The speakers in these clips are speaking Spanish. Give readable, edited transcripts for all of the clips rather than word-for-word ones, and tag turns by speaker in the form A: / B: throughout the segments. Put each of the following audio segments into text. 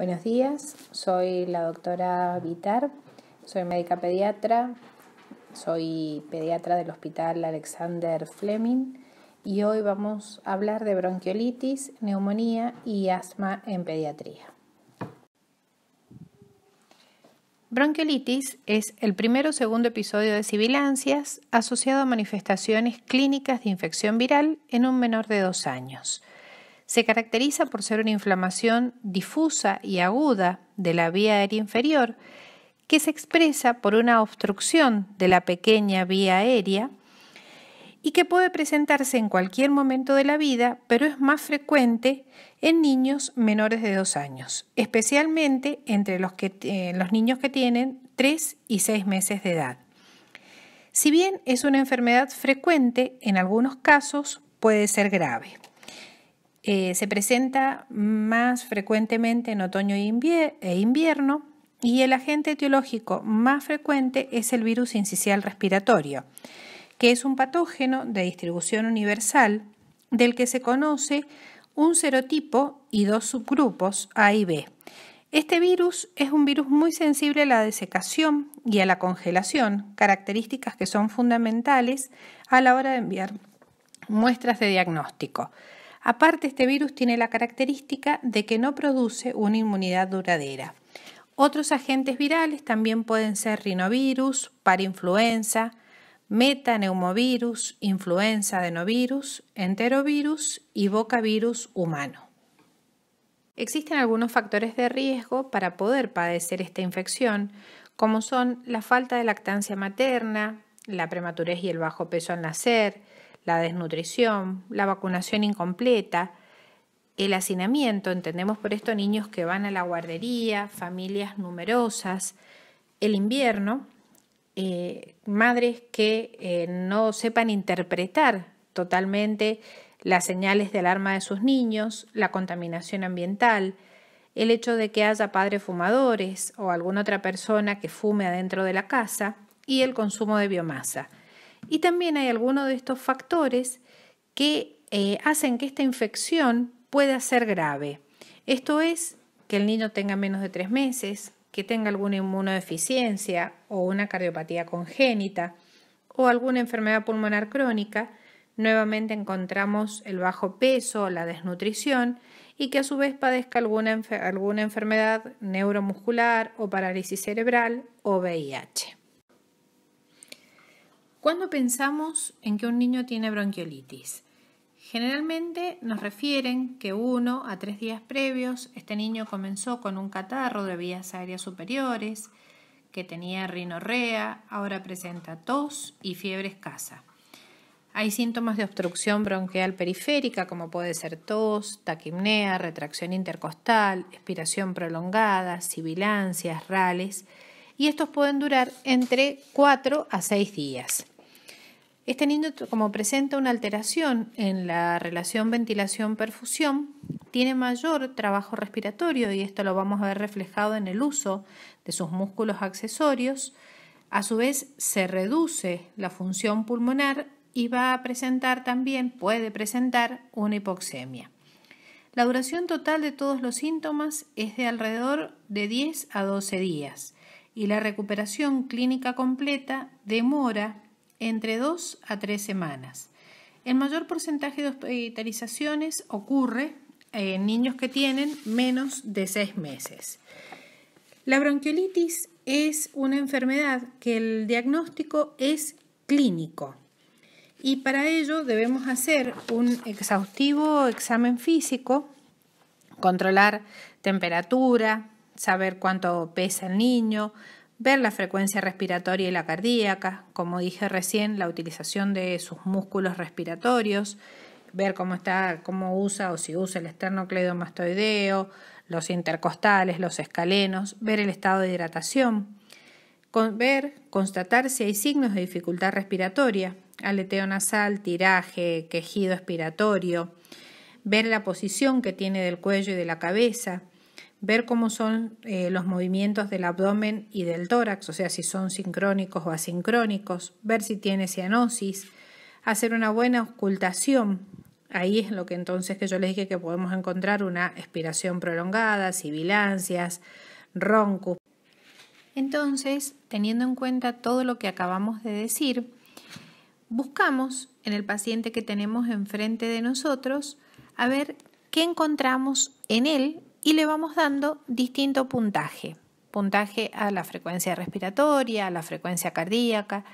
A: Buenos días, soy la doctora Vitar, soy médica pediatra, soy pediatra del Hospital Alexander Fleming y hoy vamos a hablar de bronquiolitis, neumonía y asma en pediatría. Bronquiolitis es el primero o segundo episodio de sibilancias asociado a manifestaciones clínicas de infección viral en un menor de 2 años. Se caracteriza por ser una inflamación difusa y aguda de la vía aérea inferior que se expresa por una obstrucción de la pequeña vía aérea y que puede presentarse en cualquier momento de la vida, pero es más frecuente en niños menores de 2 años, especialmente entre los niños que tienen 3 y 6 meses de edad. Si bien es una enfermedad frecuente, en algunos casos puede ser grave. Se presenta más frecuentemente en otoño e invierno y el agente etiológico más frecuente es el virus sincicial respiratorio, que es un patógeno de distribución universal del que se conoce un serotipo y 2 subgrupos A y B. Este virus es un virus muy sensible a la desecación y a la congelación, características que son fundamentales a la hora de enviar muestras de diagnóstico. Aparte, este virus tiene la característica de que no produce una inmunidad duradera. Otros agentes virales también pueden ser rinovirus, parainfluenza, metaneumovirus, influenza adenovirus, enterovirus y bocavirus humano. Existen algunos factores de riesgo para poder padecer esta infección, como son la falta de lactancia materna, la prematurez y el bajo peso al nacer, la desnutrición, la vacunación incompleta, el hacinamiento, entendemos por esto niños que van a la guardería, familias numerosas, el invierno, madres que no sepan interpretar totalmente las señales de alarma de sus niños, la contaminación ambiental, el hecho de que haya padres fumadores o alguna otra persona que fume adentro de la casa y el consumo de biomasa. Y también hay algunos de estos factores que hacen que esta infección pueda ser grave. Esto es que el niño tenga menos de 3 meses, que tenga alguna inmunodeficiencia o una cardiopatía congénita o alguna enfermedad pulmonar crónica. Nuevamente encontramos el bajo peso, la desnutrición y que a su vez padezca alguna enfermedad neuromuscular o parálisis cerebral o VIH. ¿Cuándo pensamos en que un niño tiene bronquiolitis? Generalmente nos refieren que 1 a 3 días previos este niño comenzó con un catarro de vías aéreas superiores, que tenía rinorrea, ahora presenta tos y fiebre escasa. Hay síntomas de obstrucción bronquial periférica como puede ser tos, taquipnea, retracción intercostal, expiración prolongada, sibilancias, rales, y estos pueden durar entre 4 a 6 días. Este niño, como presenta una alteración en la relación ventilación-perfusión, tiene mayor trabajo respiratorio y esto lo vamos a ver reflejado en el uso de sus músculos accesorios. A su vez, se reduce la función pulmonar y puede presentar una hipoxemia. La duración total de todos los síntomas es de alrededor de 10 a 12 días y la recuperación clínica completa demora entre 2 a 3 semanas. El mayor porcentaje de hospitalizaciones ocurre en niños que tienen menos de 6 meses. La bronquiolitis es una enfermedad que el diagnóstico es clínico y para ello debemos hacer un exhaustivo examen físico, controlar temperatura, saber cuánto pesa el niño, ver la frecuencia respiratoria y la cardíaca, como dije recién, la utilización de sus músculos respiratorios, ver cómo usa o si usa el esternocleidomastoideo, los intercostales, los escalenos, ver el estado de hidratación, constatar si hay signos de dificultad respiratoria, aleteo nasal, tiraje, quejido expiratorio, ver la posición que tiene del cuello y de la cabeza, ver cómo son los movimientos del abdomen y del tórax, o sea, si son sincrónicos o asincrónicos, ver si tiene cianosis, hacer una buena auscultación Ahí es lo que entonces que yo les dije que podemos encontrar una expiración prolongada, sibilancias, roncus. Entonces, teniendo en cuenta todo lo que acabamos de decir, buscamos en el paciente que tenemos enfrente de nosotros a ver qué encontramos en él y le vamos dando distinto puntaje. Puntaje a la frecuencia respiratoria, a la frecuencia cardíaca.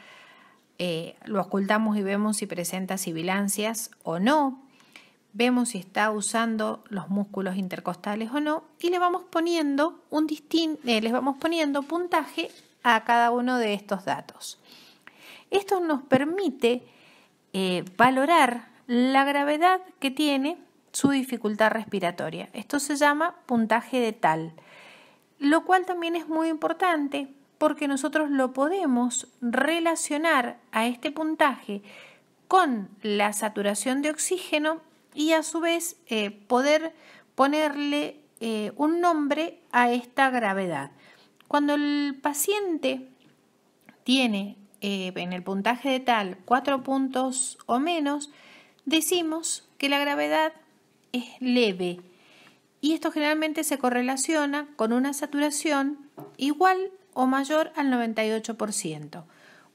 A: Lo ocultamos y vemos si presenta sibilancias o no. Vemos si está usando los músculos intercostales o no y le vamos poniendo les vamos poniendo puntaje a cada uno de estos datos. Esto nos permite valorar la gravedad que tiene su dificultad respiratoria. Esto se llama puntaje de TAL, lo cual también es muy importante porque nosotros lo podemos relacionar a este puntaje con la saturación de oxígeno y a su vez poder ponerle un nombre a esta gravedad. Cuando el paciente tiene en el puntaje de TAL 4 puntos o menos, decimos que la gravedad es leve y esto generalmente se correlaciona con una saturación igual o mayor al 98%.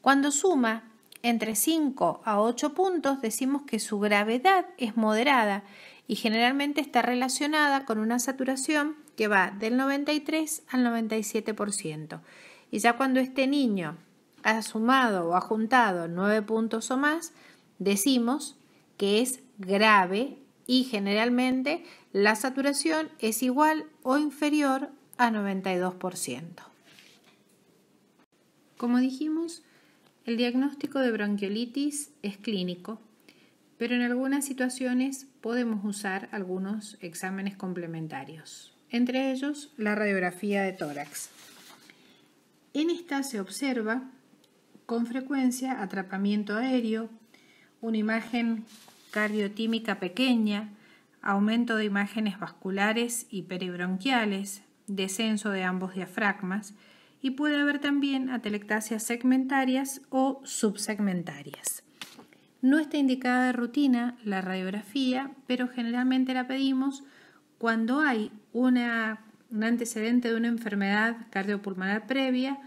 A: Cuando suma entre 5 a 8 puntos, decimos que su gravedad es moderada y generalmente está relacionada con una saturación que va del 93 al 97%. Y ya cuando este niño ha sumado o ha juntado 9 puntos o más, decimos que es grave y generalmente la saturación es igual o inferior a 92%. Como dijimos, el diagnóstico de bronquiolitis es clínico, pero en algunas situaciones podemos usar algunos exámenes complementarios, entre ellos la radiografía de tórax. En esta se observa con frecuencia atrapamiento aéreo, una imagen cardiotímica pequeña, aumento de imágenes vasculares y peribronquiales, descenso de ambos diafragmas, y puede haber también atelectasias segmentarias o subsegmentarias. No está indicada de rutina la radiografía, pero generalmente la pedimos cuando hay un antecedente de una enfermedad cardiopulmonar previa,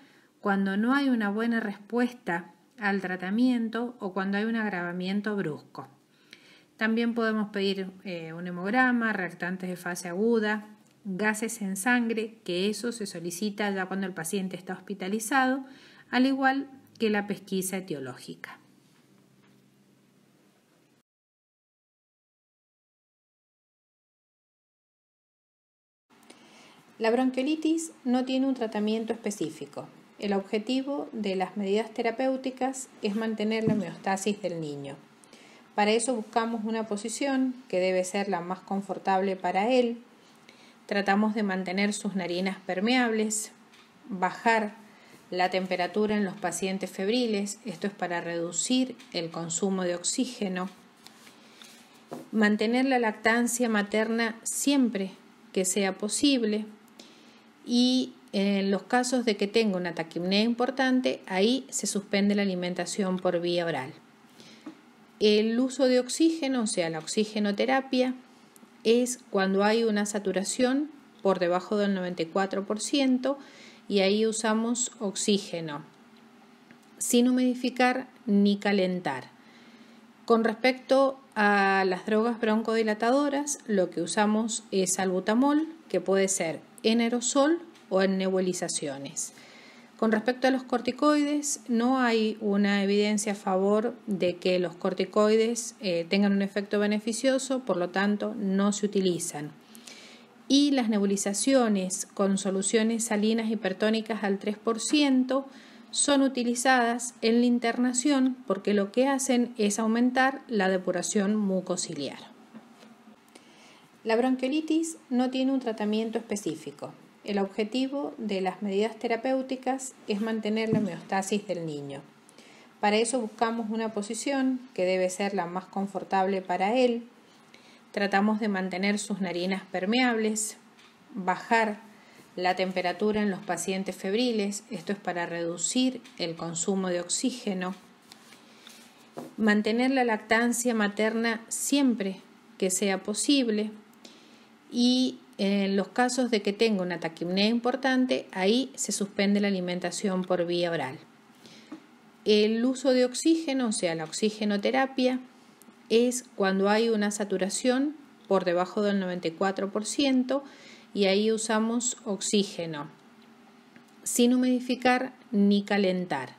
A: cuando no hay una buena respuesta al tratamiento o cuando hay un agravamiento brusco. También podemos pedir un hemograma, reactantes de fase aguda, gases en sangre, que eso se solicita ya cuando el paciente está hospitalizado, al igual que la pesquisa etiológica. La bronquiolitis no tiene un tratamiento específico. El objetivo de las medidas terapéuticas es mantener la homeostasis del niño. Para eso buscamos una posición que debe ser la más confortable para él. Tratamos de mantener sus narinas permeables, bajar la temperatura en los pacientes febriles, esto es para reducir el consumo de oxígeno, mantener la lactancia materna siempre que sea posible y en los casos de que tenga una taquipnea importante, ahí se suspende la alimentación por vía oral. El uso de oxígeno, o sea, la oxigenoterapia, es cuando hay una saturación por debajo del 94% y ahí usamos oxígeno sin humidificar ni calentar. Con respecto a las drogas broncodilatadoras, lo que usamos es salbutamol, que puede ser en aerosol o en nebulizaciones. Con respecto a los corticoides, no hay una evidencia a favor de que los corticoides tengan un efecto beneficioso, por lo tanto no se utilizan. Y las nebulizaciones con soluciones salinas hipertónicas al 3% son utilizadas en la internación porque lo que hacen es aumentar la depuración mucociliar. La bronquiolitis no tiene un tratamiento específico. El objetivo de las medidas terapéuticas es mantener la homeostasis del niño. Para eso buscamos una posición que debe ser la más confortable para él. Tratamos de mantener sus narinas permeables, bajar la temperatura en los pacientes febriles, esto es para reducir el consumo de oxígeno, mantener la lactancia materna siempre que sea posible, y en los casos de que tenga una taquipnea importante, ahí se suspende la alimentación por vía oral. El uso de oxígeno, o sea, la oxigenoterapia, es cuando hay una saturación por debajo del 94% y ahí usamos oxígeno sin humidificar ni calentar.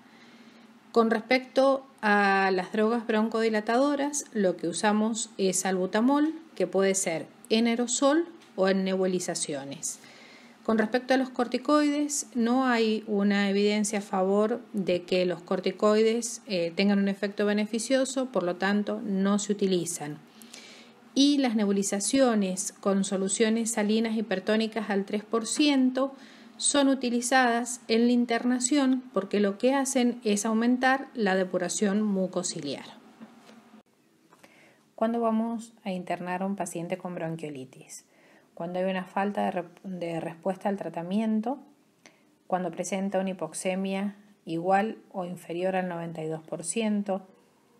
A: Con respecto a las drogas broncodilatadoras, lo que usamos es salbutamol, que puede ser en aerosol o en nebulizaciones. Con respecto a los corticoides, no hay una evidencia a favor de que los corticoides tengan un efecto beneficioso, por lo tanto no se utilizan. Y las nebulizaciones con soluciones salinas hipertónicas al 3% son utilizadas en la internación porque lo que hacen es aumentar la depuración mucociliar. ¿Cuándo vamos a internar a un paciente con bronquiolitis? Cuando hay una falta de respuesta al tratamiento, cuando presenta una hipoxemia igual o inferior al 92%,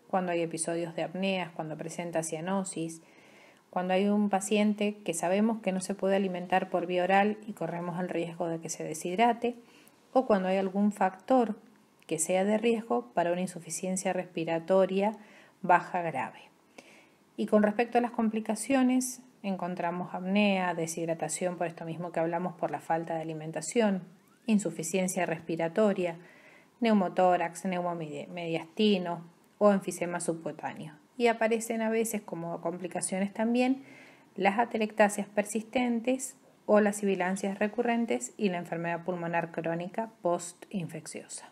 A: cuando hay episodios de apneas, cuando presenta cianosis, cuando hay un paciente que sabemos que no se puede alimentar por vía oral y corremos el riesgo de que se deshidrate, o cuando hay algún factor que sea de riesgo para una insuficiencia respiratoria baja grave. Y con respecto a las complicaciones, encontramos apnea, deshidratación por esto mismo que hablamos por la falta de alimentación, insuficiencia respiratoria, neumotórax, neumomediastino o enfisema subcutáneo. Y aparecen a veces como complicaciones también las atelectasias persistentes o las sibilancias recurrentes y la enfermedad pulmonar crónica postinfecciosa.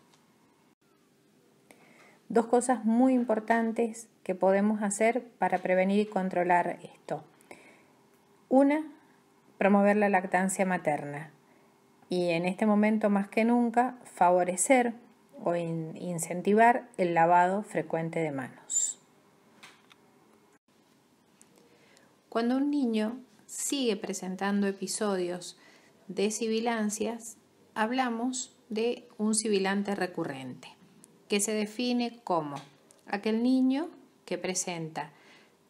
A: Dos cosas muy importantes que podemos hacer para prevenir y controlar esto. Una, promover la lactancia materna y en este momento más que nunca favorecer o incentivar el lavado frecuente de manos. Cuando un niño sigue presentando episodios de sibilancias, hablamos de un sibilante recurrente, que se define como aquel niño que presenta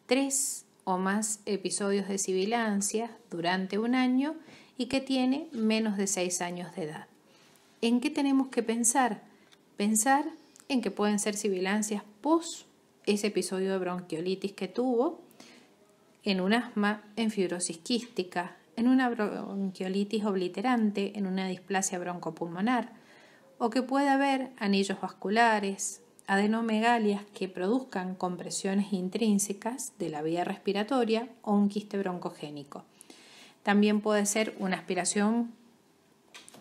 A: 3 o más episodios de sibilancia durante un año y que tiene menos de 6 años de edad. ¿En qué tenemos que pensar? Pensar en que pueden ser sibilancias post ese episodio de bronquiolitis que tuvo, en un asma, en fibrosis quística, en una bronquiolitis obliterante, en una displasia broncopulmonar, o que puede haber anillos vasculares, adenomegalias que produzcan compresiones intrínsecas de la vía respiratoria o un quiste broncogénico. También puede ser una aspiración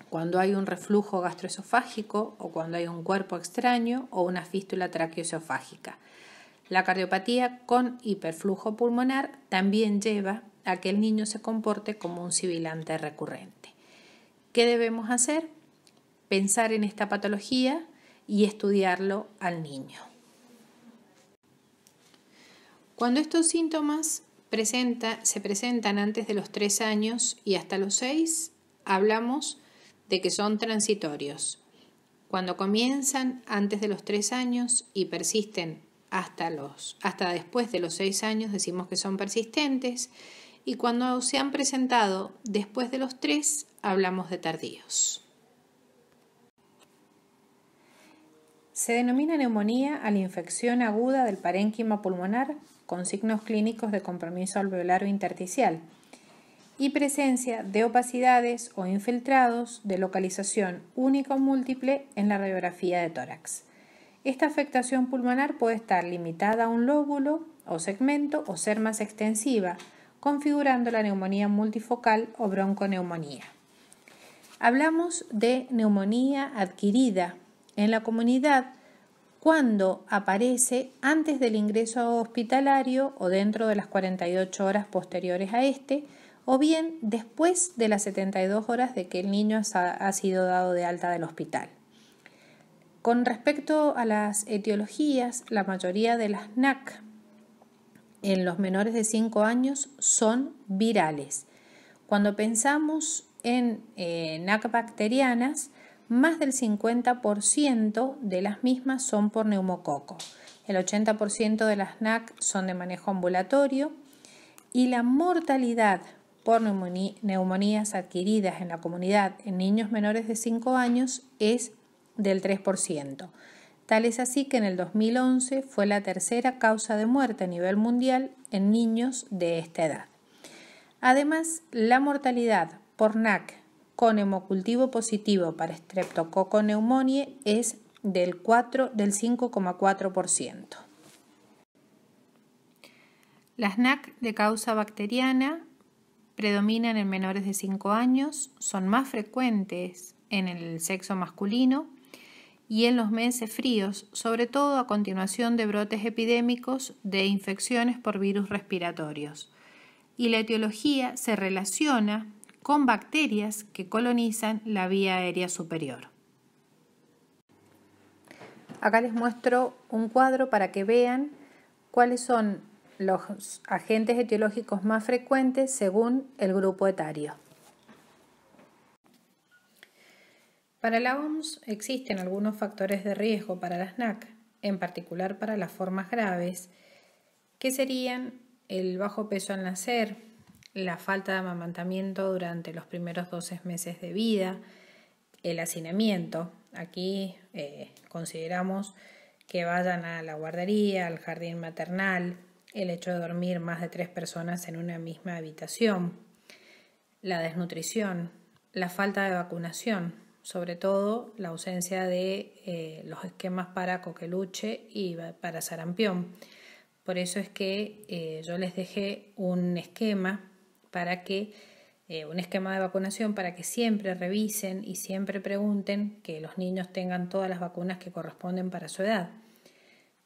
A: cuando hay un reflujo gastroesofágico o cuando hay un cuerpo extraño o una fístula traqueoesofágica. La cardiopatía con hiperflujo pulmonar también lleva a que el niño se comporte como un sibilante recurrente. ¿Qué debemos hacer? Pensar en esta patología y estudiarlo al niño. Cuando estos síntomas se presentan antes de los 3 años y hasta los 6, hablamos de que son transitorios. Cuando comienzan antes de los 3 años y persisten hasta después de los 6 años, decimos que son persistentes, y cuando se han presentado después de los 3, hablamos de tardíos. Se denomina neumonía a la infección aguda del parénquima pulmonar con signos clínicos de compromiso alveolar o intersticial y presencia de opacidades o infiltrados de localización única o múltiple en la radiografía de tórax. Esta afectación pulmonar puede estar limitada a un lóbulo o segmento o ser más extensiva, configurando la neumonía multifocal o bronconeumonía. Hablamos de neumonía adquirida en la comunidad cuando aparece antes del ingreso hospitalario o dentro de las 48 horas posteriores a este, o bien después de las 72 horas de que el niño ha sido dado de alta del hospital. Con respecto a las etiologías, la mayoría de las NAC en los menores de 5 años son virales. Cuando pensamos en NAC bacterianas, más del 50% de las mismas son por neumococo. El 80% de las NAC son de manejo ambulatorio y la mortalidad por neumonías adquiridas en la comunidad en niños menores de 5 años es del 3%. Tal es así que en el 2011 fue la tercera causa de muerte a nivel mundial en niños de esta edad. Además, la mortalidad por NAC con hemocultivo positivo para Streptococcus pneumoniae es del 5,4%. Las NAC de causa bacteriana predominan en menores de 5 años, son más frecuentes en el sexo masculino y en los meses fríos, sobre todo a continuación de brotes epidémicos de infecciones por virus respiratorios. Y la etiología se relaciona con bacterias que colonizan la vía aérea superior. Acá les muestro un cuadro para que vean cuáles son los agentes etiológicos más frecuentes según el grupo etario. Para la OMS existen algunos factores de riesgo para las NAC, en particular para las formas graves, que serían el bajo peso al nacer, la falta de amamantamiento durante los primeros 12 meses de vida, el hacinamiento. Aquí consideramos que vayan a la guardería, al jardín maternal, el hecho de dormir más de 3 personas en una misma habitación, la desnutrición, la falta de vacunación, sobre todo la ausencia de los esquemas para coqueluche y para sarampión. Por eso es que yo les dejé un esquema de vacunación para que siempre revisen y siempre pregunten que los niños tengan todas las vacunas que corresponden para su edad.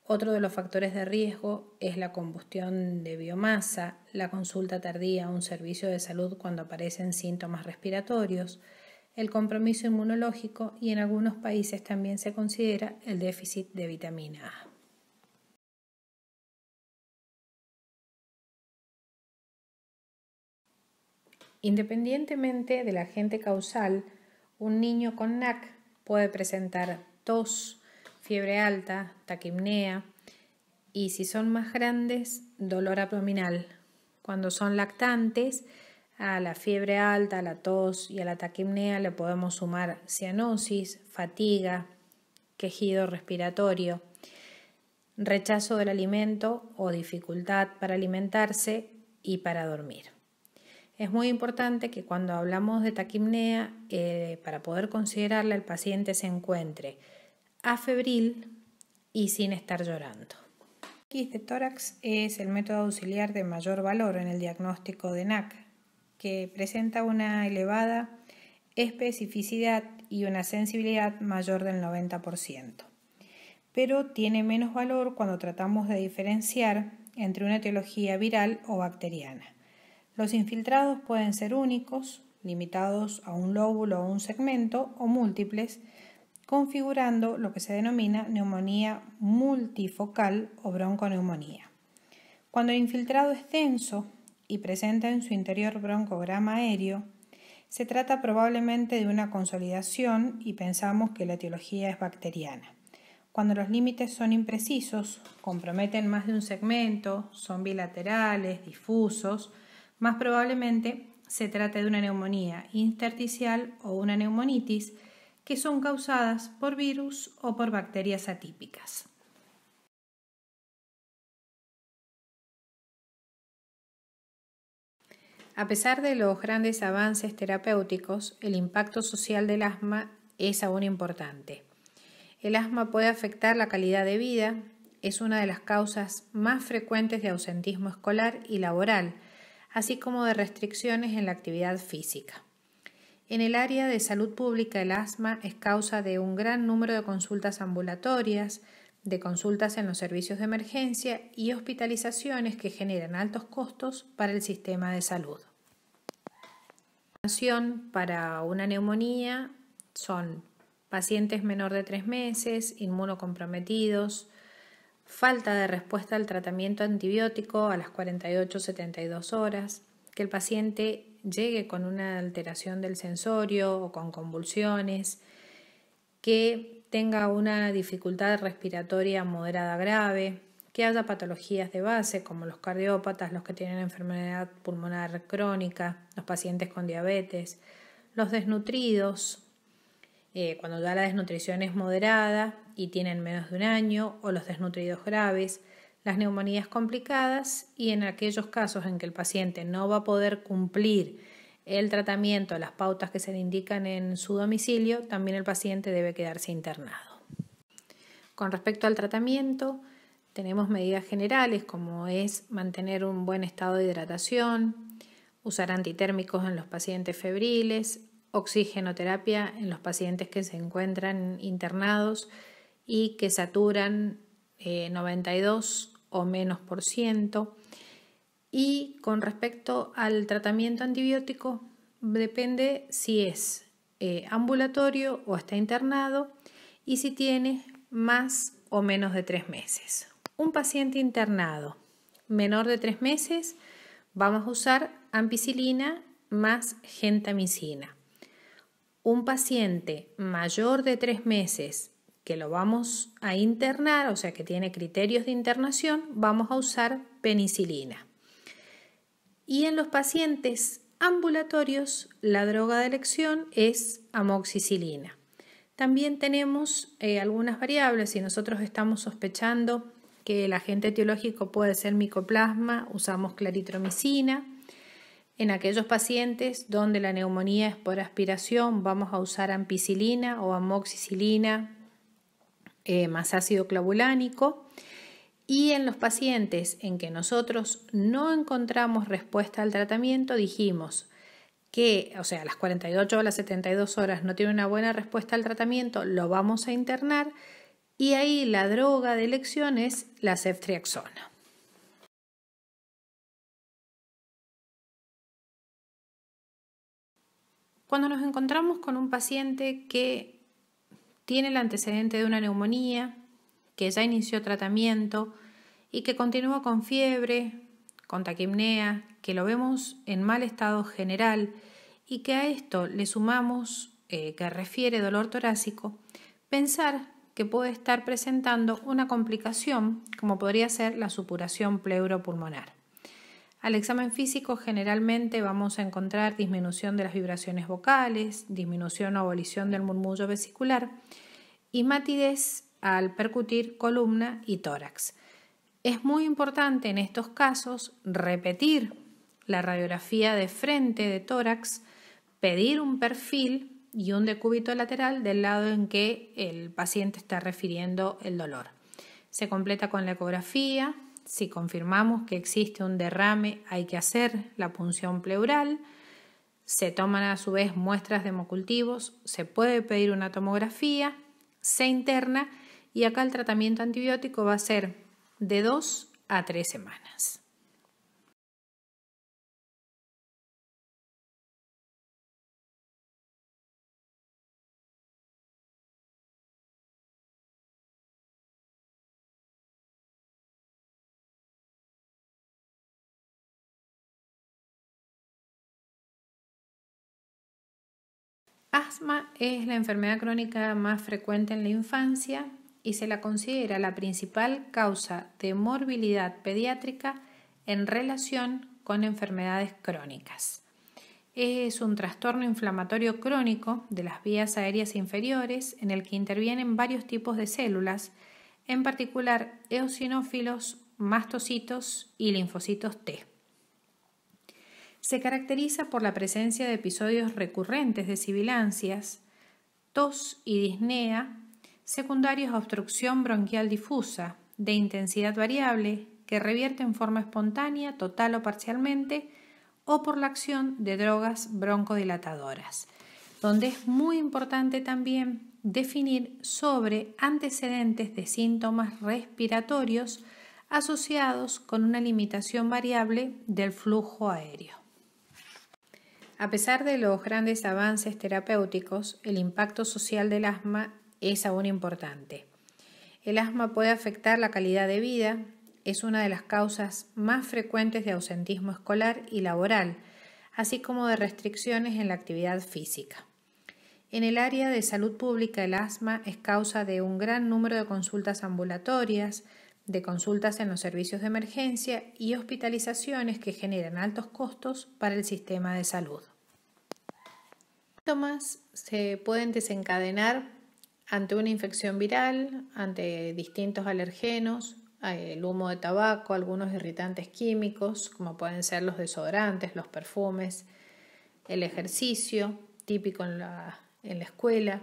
A: Otro de los factores de riesgo es la combustión de biomasa, la consulta tardía a un servicio de salud cuando aparecen síntomas respiratorios, el compromiso inmunológico y en algunos países también se considera el déficit de vitamina A. Independientemente del agente causal, un niño con NAC puede presentar tos, fiebre alta, taquipnea y si son más grandes, dolor abdominal. Cuando son lactantes, a la fiebre alta, a la tos y a la taquipnea le podemos sumar cianosis, fatiga, quejido respiratorio, rechazo del alimento o dificultad para alimentarse y para dormir. Es muy importante que cuando hablamos de taquipnea, para poder considerarla, el paciente se encuentre afebril y sin estar llorando. El X de tórax es el método auxiliar de mayor valor en el diagnóstico de NAC, que presenta una elevada especificidad y una sensibilidad mayor del 90%, pero tiene menos valor cuando tratamos de diferenciar entre una etiología viral o bacteriana. Los infiltrados pueden ser únicos, limitados a un lóbulo o un segmento, o múltiples, configurando lo que se denomina neumonía multifocal o bronconeumonía. Cuando el infiltrado es denso y presenta en su interior broncograma aéreo, se trata probablemente de una consolidación y pensamos que la etiología es bacteriana. Cuando los límites son imprecisos, comprometen más de un segmento, son bilaterales, difusos, más probablemente se trata de una neumonía intersticial o una neumonitis que son causadas por virus o por bacterias atípicas. A pesar de los grandes avances terapéuticos, el impacto social del asma es aún importante. El asma puede afectar la calidad de vida, es una de las causas más frecuentes de ausentismo escolar y laboral, así como de restricciones en la actividad física. En el área de salud pública, el asma es causa de un gran número de consultas ambulatorias, de consultas en los servicios de emergencia y hospitalizaciones que generan altos costos para el sistema de salud. Para una neumonía son pacientes menor de 3 meses, inmunocomprometidos, falta de respuesta al tratamiento antibiótico a las 48-72 horas, que el paciente llegue con una alteración del sensorio o con convulsiones, que tenga una dificultad respiratoria moderada grave, que haya patologías de base como los cardiópatas, los que tienen enfermedad pulmonar crónica, los pacientes con diabetes, los desnutridos, cuando ya la desnutrición es moderada y tienen menos de un año, o los desnutridos graves, las neumonías complicadas y en aquellos casos en que el paciente no va a poder cumplir el tratamiento, las pautas que se le indican en su domicilio, también el paciente debe quedarse internado. Con respecto al tratamiento, tenemos medidas generales como es mantener un buen estado de hidratación, usar antitérmicos en los pacientes febriles, oxigenoterapia en los pacientes que se encuentran internados y que saturan 92 o menos %. Y con respecto al tratamiento antibiótico, depende si es ambulatorio o está internado y si tiene más o menos de 3 meses. Un paciente internado menor de 3 meses, vamos a usar ampicilina más gentamicina. Un paciente mayor de 3 meses que lo vamos a internar, o sea que tiene criterios de internación, vamos a usar penicilina. Y en los pacientes ambulatorios, la droga de elección es amoxicilina. También tenemos algunas variables. Si nosotros estamos sospechando que el agente etiológico puede ser micoplasma, usamos claritromicina. En aquellos pacientes donde la neumonía es por aspiración, vamos a usar ampicilina o amoxicilina más ácido clavulánico. Y en los pacientes en que nosotros no encontramos respuesta al tratamiento, dijimos que, o sea, a las 48 o a las 72 horas no tiene una buena respuesta al tratamiento, lo vamos a internar y ahí la droga de elección es la ceftriaxona. Cuando nos encontramos con un paciente que tiene el antecedente de una neumonía, que ya inició tratamiento y que continúa con fiebre, con taquipnea, que lo vemos en mal estado general y que a esto le sumamos que refiere dolor torácico, pensar que puede estar presentando una complicación como podría ser la supuración pleuropulmonar. Al examen físico generalmente vamos a encontrar disminución de las vibraciones vocales, disminución o abolición del murmullo vesicular y matidez al percutir columna y tórax. Es muy importante en estos casos repetir la radiografía de frente de tórax, pedir un perfil y un decúbito lateral del lado en que el paciente está refiriendo el dolor. Se completa con la ecografía. Si confirmamos que existe un derrame, hay que hacer la punción pleural. Se toman a su vez muestras de hemocultivos, se puede pedir una tomografía, se interna y acá el tratamiento antibiótico va a ser de 2 a 3 semanas. Asma es la enfermedad crónica más frecuente en la infancia y se la considera la principal causa de morbilidad pediátrica en relación con enfermedades crónicas. Es un trastorno inflamatorio crónico de las vías aéreas inferiores en el que intervienen varios tipos de células, en particular eosinófilos, mastocitos y linfocitos T. Se caracteriza por la presencia de episodios recurrentes de sibilancias, tos y disnea, secundarios a obstrucción bronquial difusa, de intensidad variable, que revierte en forma espontánea, total o parcialmente, o por la acción de drogas broncodilatadoras, donde es muy importante también definir sobre antecedentes de síntomas respiratorios asociados con una limitación variable del flujo aéreo. A pesar de los grandes avances terapéuticos, el impacto social del asma es aún importante. El asma puede afectar la calidad de vida, es una de las causas más frecuentes de ausentismo escolar y laboral, así como de restricciones en la actividad física. En el área de salud pública, el asma es causa de un gran número de consultas ambulatorias, de consultas en los servicios de emergencia y hospitalizaciones que generan altos costos para el sistema de salud. Los síntomas se pueden desencadenar ante una infección viral, ante distintos alergenos, el humo de tabaco, algunos irritantes químicos, como pueden ser los desodorantes, los perfumes, el ejercicio, típico en la escuela,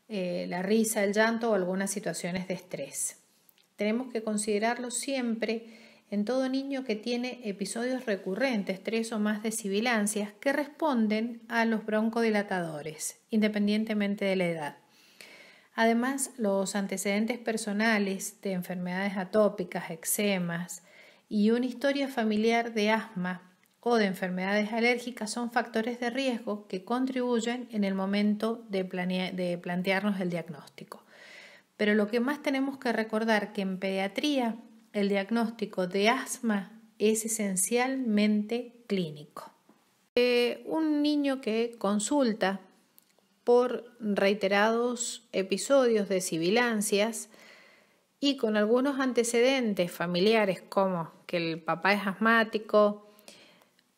A: la risa, el llanto o algunas situaciones de estrés. Tenemos que considerarlo siempre en todo niño que tiene episodios recurrentes, 3 o más de sibilancias, que responden a los broncodilatadores, independientemente de la edad. Además, los antecedentes personales de enfermedades atópicas, eczemas y una historia familiar de asma o de enfermedades alérgicas son factores de riesgo que contribuyen en el momento de plantearnos el diagnóstico. Pero lo que más tenemos que recordar que en pediatría el diagnóstico de asma es esencialmente clínico. Un niño que consulta por reiterados episodios de sibilancias y con algunos antecedentes familiares como que el papá es asmático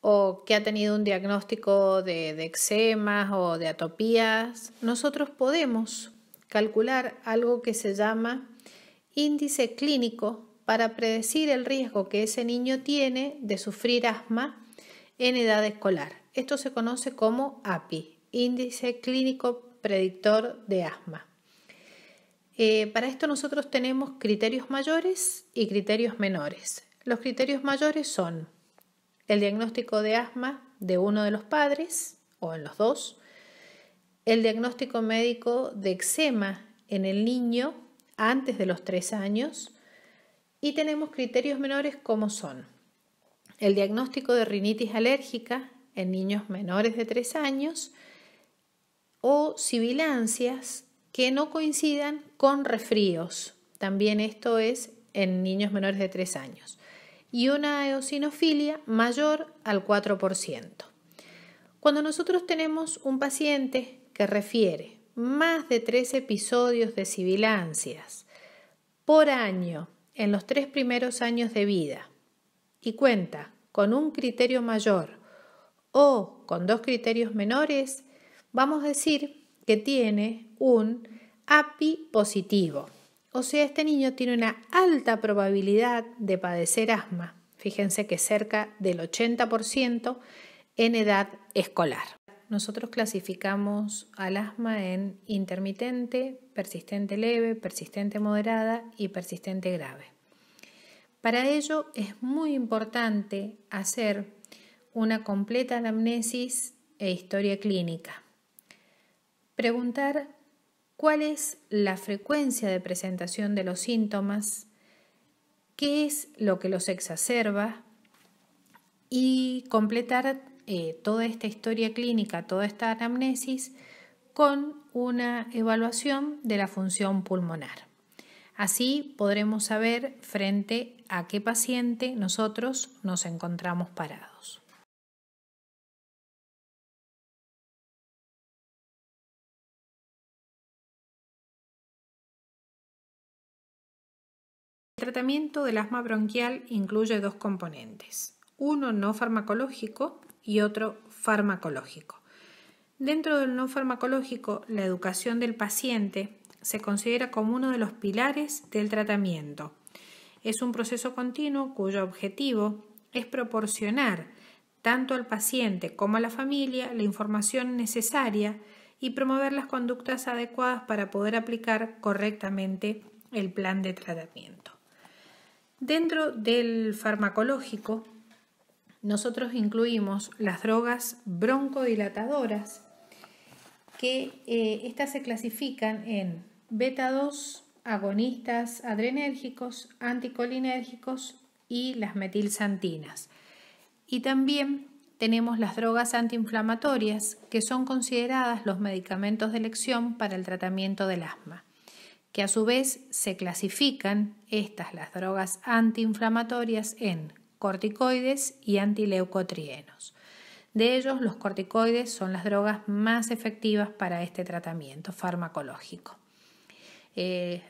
A: o que ha tenido un diagnóstico de eczemas o de atopías, nosotros podemos calcular algo que se llama índice clínico para predecir el riesgo que ese niño tiene de sufrir asma en edad escolar. Esto se conoce como API, índice clínico predictor de asma. Para esto nosotros tenemos criterios mayores y criterios menores. Los criterios mayores son el diagnóstico de asma de uno de los padres o en los dos, el diagnóstico médico de eczema en el niño antes de los 3 años y tenemos criterios menores como son el diagnóstico de rinitis alérgica en niños menores de 3 años o sibilancias que no coincidan con resfríos. También esto es en niños menores de 3 años. Y una eosinofilia mayor al 4%. Cuando nosotros tenemos un paciente que refiere más de 3 episodios de sibilancias por año en los 3 primeros años de vida y cuenta con un criterio mayor o con 2 criterios menores, vamos a decir que tiene un API positivo. O sea, este niño tiene una alta probabilidad de padecer asma. Fíjense que cerca del 80% en edad escolar. Nosotros clasificamos al asma en intermitente, persistente leve, persistente moderada y persistente grave. Para ello es muy importante hacer una completa anamnesis e historia clínica. Preguntar cuál es la frecuencia de presentación de los síntomas, qué es lo que los exacerba y completar toda esta historia clínica, toda esta anamnesis con una evaluación de la función pulmonar. Así podremos saber frente a qué paciente nosotros nos encontramos parados. El tratamiento del asma bronquial incluye 2 componentes, uno no farmacológico y otro farmacológico. Dentro del no farmacológico, la educación del paciente se considera como uno de los pilares del tratamiento. Es un proceso continuo cuyo objetivo es proporcionar tanto al paciente como a la familia la información necesaria y promover las conductas adecuadas para poder aplicar correctamente el plan de tratamiento. Dentro del farmacológico, nosotros incluimos las drogas broncodilatadoras, que estas se clasifican en beta-2, agonistas adrenérgicos, anticolinérgicos y las metilxantinas. Y también tenemos las drogas antiinflamatorias, que son consideradas los medicamentos de elección para el tratamiento del asma, que a su vez se clasifican las drogas antiinflamatorias en corticoides y antileucotrienos. De ellos, los corticoides son las drogas más efectivas para este tratamiento farmacológico.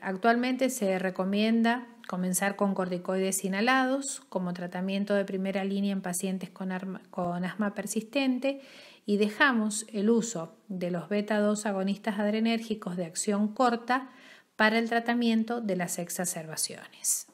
A: Actualmente se recomienda comenzar con corticoides inhalados como tratamiento de primera línea en pacientes con asma persistente y dejamos el uso de los beta-2 agonistas adrenérgicos de acción corta para el tratamiento de las exacerbaciones.